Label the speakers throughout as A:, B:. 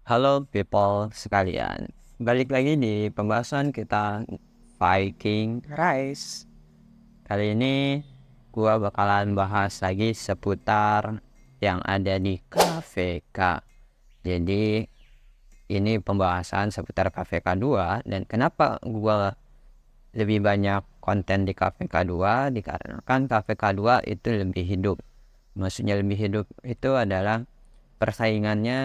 A: Halo people sekalian, balik lagi di pembahasan kita Viking Rise. Kali ini gua bakalan bahas lagi seputar yang ada di KVK. Jadi ini pembahasan seputar KVK 2, dan kenapa gua lebih banyak konten di KVK 2 dikarenakan KVK 2 itu lebih hidup. Maksudnya lebih hidup itu adalah persaingannya,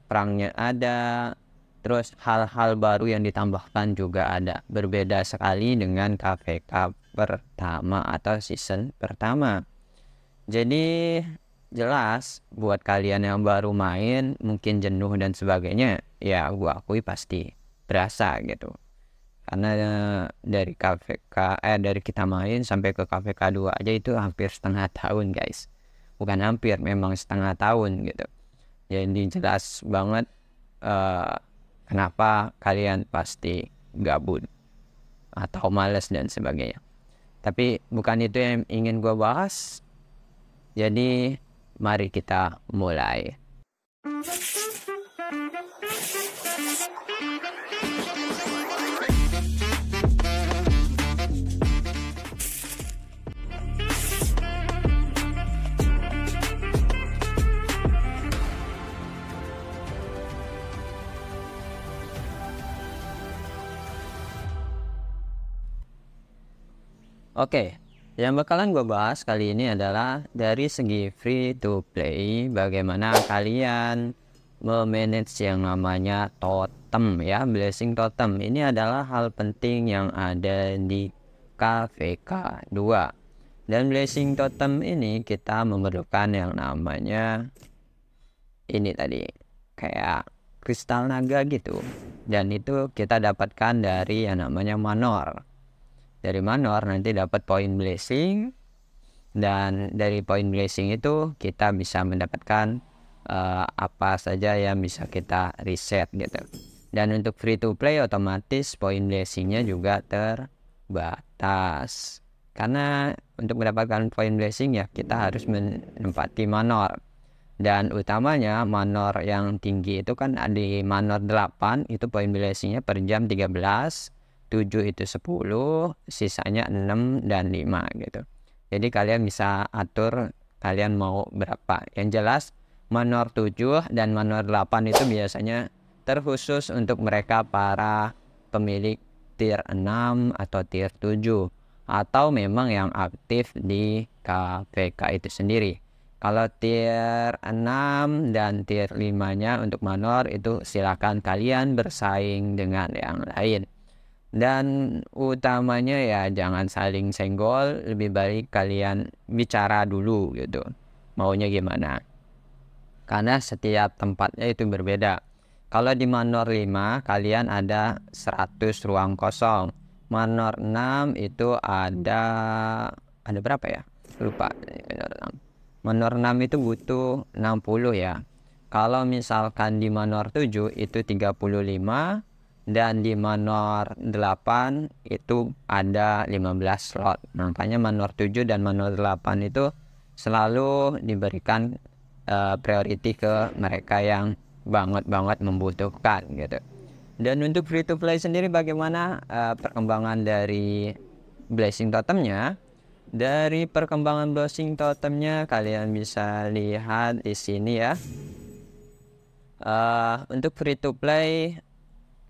A: perangnya ada, terus hal-hal baru yang ditambahkan juga ada. Berbeda sekali dengan KVK pertama atau season pertama. Jadi jelas buat kalian yang baru main mungkin jenuh dan sebagainya, ya gua akui pasti berasa gitu. Karena dari kita main sampai ke KVK 2 aja itu hampir setengah tahun guys. Bukan hampir, memang setengah tahun gitu. Jadi jelas banget kenapa kalian pasti gabut atau males dan sebagainya. Tapi bukan itu yang ingin gue bahas. Jadi mari kita mulai. Oke, yang bakalan gue bahas kali ini adalah dari segi free to play, bagaimana kalian memanage yang namanya totem ya, blessing totem. Ini adalah hal penting yang ada di KVK 2. Dan blessing totem ini kita memerlukan yang namanya ini tadi, kayak kristal naga gitu. Dan itu kita dapatkan dari yang namanya manor. Dari manor nanti dapat poin blessing, dan dari poin blessing itu kita bisa mendapatkan apa saja yang bisa kita reset gitu. Dan untuk free to play otomatis poin blessingnya juga terbatas, karena untuk mendapatkan poin blessing ya kita harus menempati manor. Dan utamanya manor yang tinggi itu kan di manor 8 itu poin blessingnya per jam 13, 7 itu 10, sisanya 6 dan 5 gitu. Jadi kalian bisa atur kalian mau berapa. Yang jelas manor 7 dan manor 8 itu biasanya terkhusus untuk mereka para pemilik tier 6 atau tier 7, atau memang yang aktif di KVK itu sendiri. Kalau tier 6 dan tier 5-nya untuk manor itu silakan kalian bersaing dengan yang lain. Dan utamanya ya jangan saling senggol, lebih baik kalian bicara dulu gitu, maunya gimana. Karena setiap tempatnya itu berbeda. Kalau di manor 5 kalian ada 100 ruang kosong. Manor 6 itu ada berapa ya? Lupa. Manor 6 itu butuh 60 ya. Kalau misalkan di manor 7 itu 35, dan di manor 8 itu ada 15 slot. Makanya manor 7 dan manor 8 itu selalu diberikan priority ke mereka yang banget membutuhkan gitu. Dan untuk free to play sendiri bagaimana perkembangan dari blessing totemnya? Dari perkembangan blessing totemnya kalian bisa lihat di sini ya. Untuk free to play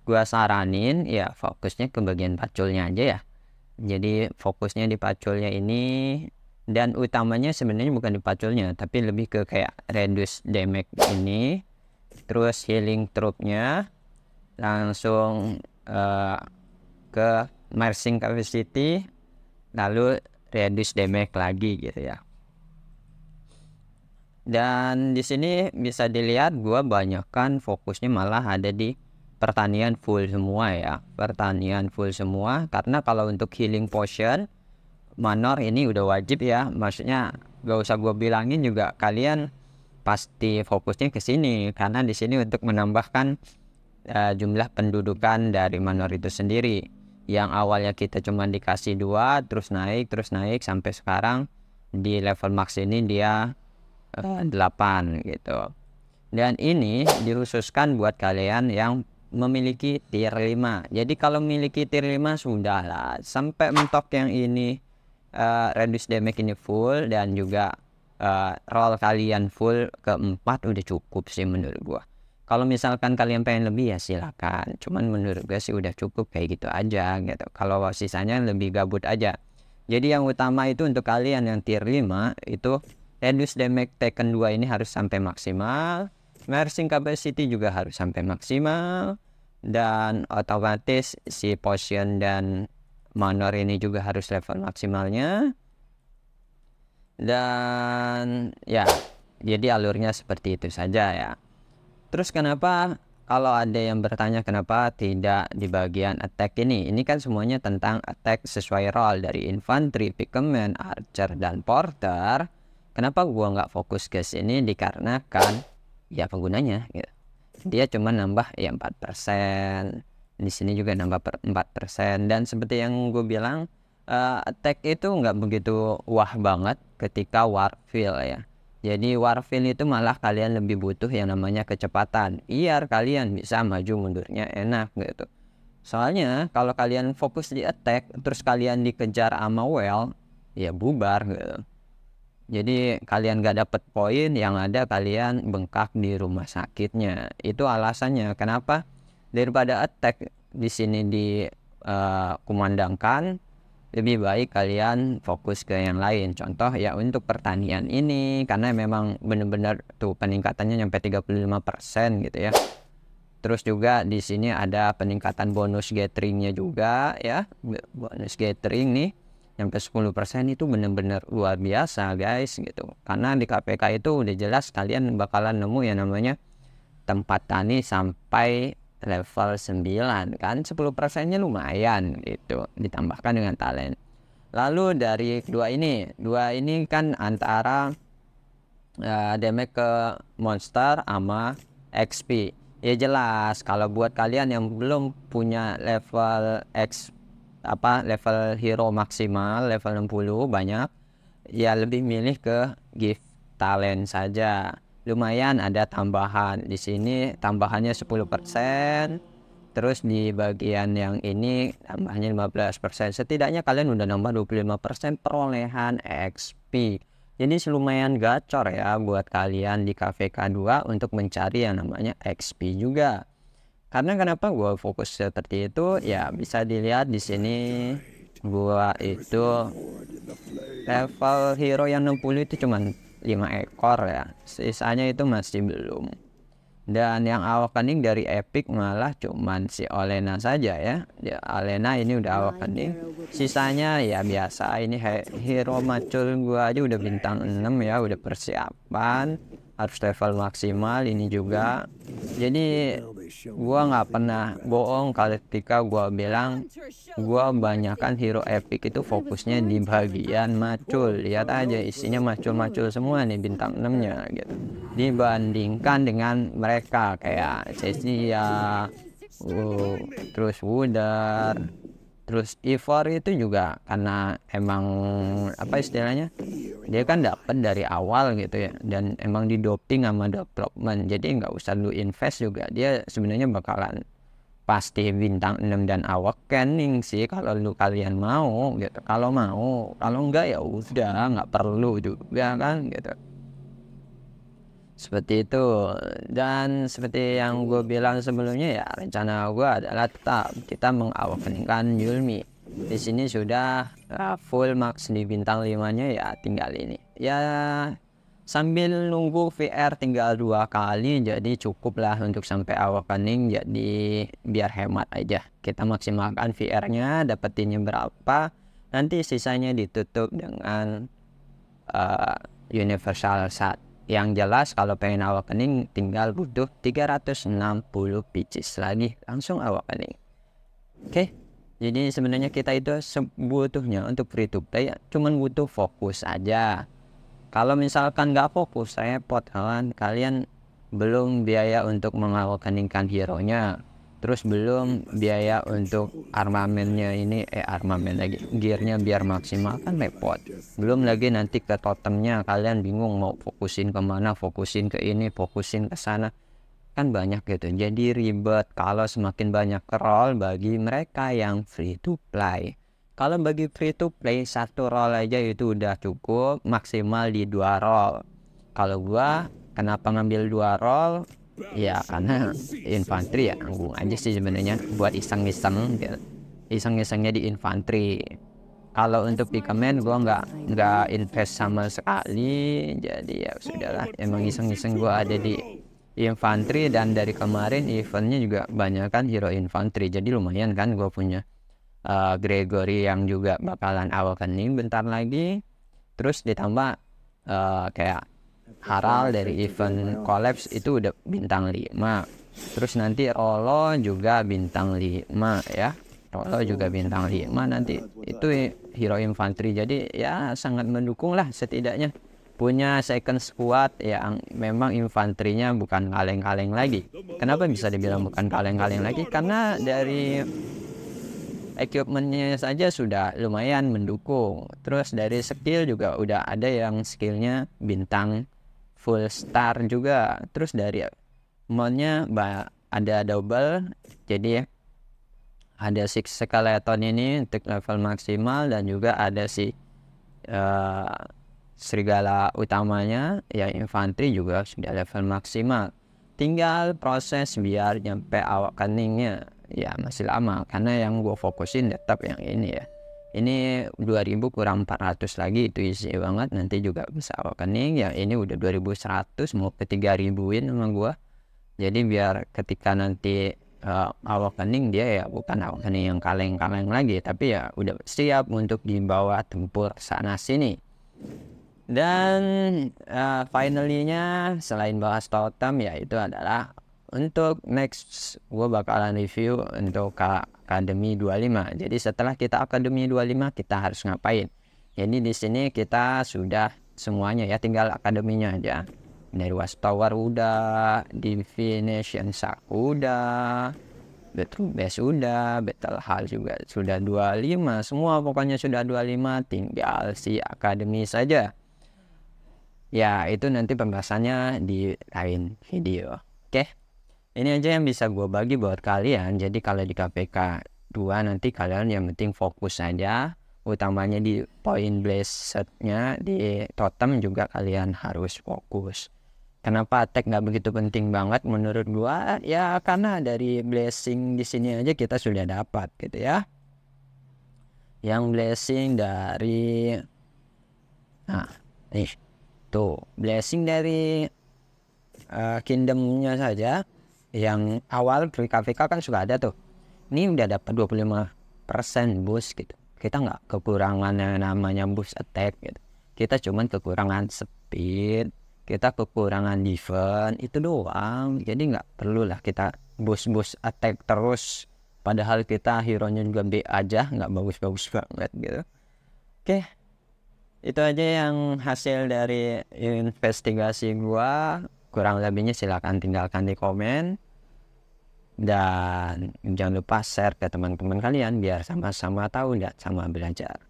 A: gua saranin ya fokusnya ke bagian paculnya aja ya. Jadi fokusnya di paculnya ini, dan utamanya sebenarnya bukan di paculnya tapi lebih ke kayak reduce damage ini, terus healing troopnya langsung ke marching capacity, lalu reduce damage lagi gitu ya. Dan di sini bisa dilihat gua banyakkan fokusnya malah ada di pertanian full semua ya, pertanian full semua. Karena kalau untuk healing potion manor ini udah wajib ya, maksudnya gak usah gue bilangin juga kalian pasti fokusnya ke sini, karena di sini untuk menambahkan jumlah pendudukan dari manor itu sendiri. Yang awalnya kita cuma dikasih 2 terus naik sampai sekarang di level max ini dia 8 gitu. Dan ini dikhususkan buat kalian yang memiliki tier 5. Jadi kalau memiliki tier 5 sudahlah, sampai mentok yang ini reduce damage ini full, dan juga roll kalian full keempat udah cukup sih menurut gua. Kalau misalkan kalian pengen lebih ya silakan, cuman menurut gue sih udah cukup kayak gitu aja gitu. Kalau sisanya lebih gabut aja. Jadi yang utama itu untuk kalian yang tier 5 itu reduce damage taken 2 ini harus sampai maksimal, nursing capacity juga harus sampai maksimal, dan otomatis si potion dan manor ini juga harus level maksimalnya. Dan ya, jadi alurnya seperti itu saja ya. Terus kenapa kalau ada yang bertanya kenapa tidak di bagian attack ini kan semuanya tentang attack sesuai role dari infantry, pikemen, archer, dan porter. Kenapa gua nggak fokus ke sini? Dikarenakan ya penggunanya gitu. Dia cuma nambah ya 4%, di sini juga nambah 4%, dan seperti yang gue bilang attack itu nggak begitu wah banget ketika warfield ya. Jadi warfield itu malah kalian lebih butuh yang namanya kecepatan, biar kalian bisa maju mundurnya enak gitu. Soalnya kalau kalian fokus di attack terus kalian dikejar sama well, ya bubar gitu. Jadi kalian gak dapet poin, yang ada kalian bengkak di rumah sakitnya. Itu alasannya kenapa daripada attack di sini dikumandangkan, lebih baik kalian fokus ke yang lain. Contoh ya untuk pertanian ini, karena memang benar-benar tuh peningkatannya sampai 35% gitu ya. Terus juga di sini ada peningkatan bonus gatheringnya juga ya. Bonus gathering nih sampai 10% itu benar-benar luar biasa guys gitu. Karena di KPK itu udah jelas kalian bakalan nemu yang namanya tempat tani sampai level 9 kan, 10%-nya lumayan gitu, ditambahkan dengan talent. Lalu dari dua ini kan antara damage ke monster sama XP. Ya jelas kalau buat kalian yang belum punya level level hero maksimal level 60 banyak, ya lebih milih ke gift talent saja. Lumayan ada tambahan di sini, tambahannya 10%, terus di bagian yang ini tambahnya 15%. Setidaknya kalian udah nambah 25% perolehan XP. Jadi lumayan gacor ya buat kalian di KVK 2 untuk mencari yang namanya XP juga. Karena kenapa gua fokus seperti itu ya, bisa dilihat di sini gua itu level hero yang 60 itu cuman 5 ekor ya, sisanya itu masih belum. Dan yang awakening dari epic malah cuman si Olena saja ya. Olena ini udah awakening, sisanya ya biasa. Ini hero macul gua aja udah bintang 6 ya, udah persiapan harus level maksimal ini juga. Jadi gua nggak pernah bohong ketika gua bilang gua banyakkan hero epic itu fokusnya di bagian macul. Lihat aja isinya macul-macul semua nih bintang 6 nya gitu, dibandingkan dengan mereka kayak Cecia, terus Wudar, terus Ivor itu juga karena emang apa istilahnya, dia kan dapat dari awal gitu ya, dan emang didoping sama development, jadi nggak usah lu invest juga, dia sebenarnya bakalan pasti bintang 6 dan awakening sih kalau lu kalian mau gitu. Kalau mau, kalau enggak ya udah nggak perlu juga kan gitu, seperti itu. Dan seperti yang gue bilang sebelumnya ya, rencana gue adalah tetap kita mengawakeningkan Yulmi. Di sini sudah full max di bintang 5 nya ya, tinggal ini ya sambil nunggu VR tinggal 2 kali, jadi cukup lah untuk sampai awakening. Jadi biar hemat aja kita maksimalkan VR nya, dapetinnya berapa, nanti sisanya ditutup dengan universal shard. Yang jelas kalau pengen awakening tinggal butuh 360 pieces lagi langsung awakening. Oke, jadi sebenarnya kita itu butuhnya untuk free to play cuman butuh fokus aja. Kalau misalkan nggak fokus repot kan, kalian belum biaya untuk mengawakeningkan hero nya, terus belum biaya untuk armamennya ini armamen lagi, gearnya biar maksimal kan repot. Belum lagi nanti ke totemnya kalian bingung mau fokusin kemana, fokusin ke ini, fokusin ke sana, kan banyak gitu, jadi ribet kalau semakin banyak roll bagi mereka yang free to play. Kalau bagi free to play, satu roll aja itu udah cukup, maksimal di 2 roll. Kalau gua kenapa ngambil 2 roll, ya karena infanteri ya nanggung aja sih sebenarnya, buat iseng-iseng gitu. Iseng-isengnya di infanteri. Kalau untuk pikemen gua nggak invest sama sekali, jadi ya sudahlah, emang iseng-iseng gua ada di infanteri. Dan dari kemarin eventnya juga banyak kan hero infanteri, jadi lumayan kan gue punya Gregory yang juga bakalan awakening bentar lagi, terus ditambah kayak Harald dari event collapse itu udah bintang 5, terus nanti Rolo juga bintang 5 ya, Rolo juga bintang 5 nanti, itu hero infanteri, jadi ya sangat mendukung lah, setidaknya punya second squad yang memang infanterinya bukan kaleng-kaleng lagi. Kenapa bisa dibilang bukan kaleng-kaleng lagi? Karena dari equipmentnya saja sudah lumayan mendukung, terus dari skill juga udah ada yang skillnya bintang full star juga, terus dari modnya ada double, jadi ada six skeleton ini untuk level maksimal, dan juga ada si serigala utamanya ya infanteri juga sudah level maksimal. Tinggal proses biar nyampe awakeningnya ya masih lama, karena yang gue fokusin tetap yang ini ya. Ini 2000 kurang 400 lagi itu isi banget, nanti juga bisa awakening. Ya ini udah 2100 mau ke 3000-in sama gue. Jadi biar ketika nanti awakening dia ya bukan awakening yang kaleng-kaleng lagi, tapi ya udah siap untuk dibawa tempur sana sini. Dan finally-nya selain bahas totem ya itu adalah untuk next gue bakalan review untuk Akademi 25. Jadi setelah kita Akademi 25 kita harus ngapain? Jadi di sini kita sudah semuanya ya, tinggal akademinya aja. Dari Watchtower udah, Divination Shark udah, Battle Base udah, Battle Hall juga sudah 25, semua pokoknya sudah 25, tinggal si akademi saja. Ya itu nanti pembahasannya di lain video. Oke, ini aja yang bisa gue bagi buat kalian. Jadi kalau di KPK 2 nanti kalian yang penting fokus saja, utamanya di point blessed-nya, di totem juga kalian harus fokus. Kenapa attack nggak begitu penting banget menurut gua? Ya karena dari blessing di sini aja kita sudah dapat gitu ya. Yang blessing dari nih tuh, blessing dari kingdomnya saja yang awal free KVK kan sudah ada tuh. Ini udah dapat 25% boost gitu. Kita nggak kekurangan yang namanya boost attack gitu. Kita cuman kekurangan speed, kita kekurangan defense itu doang. Jadi nggak perlu lah kita boost attack terus, padahal kita hero nya juga B aja, nggak bagus-bagus banget gitu. Oke, itu aja yang hasil dari investigasi gua. Kurang lebihnya silahkan tinggalkan di komen, dan jangan lupa share ke teman-teman kalian biar sama-sama tahu dan sama belajar.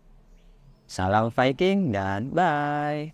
A: Salam Viking dan bye.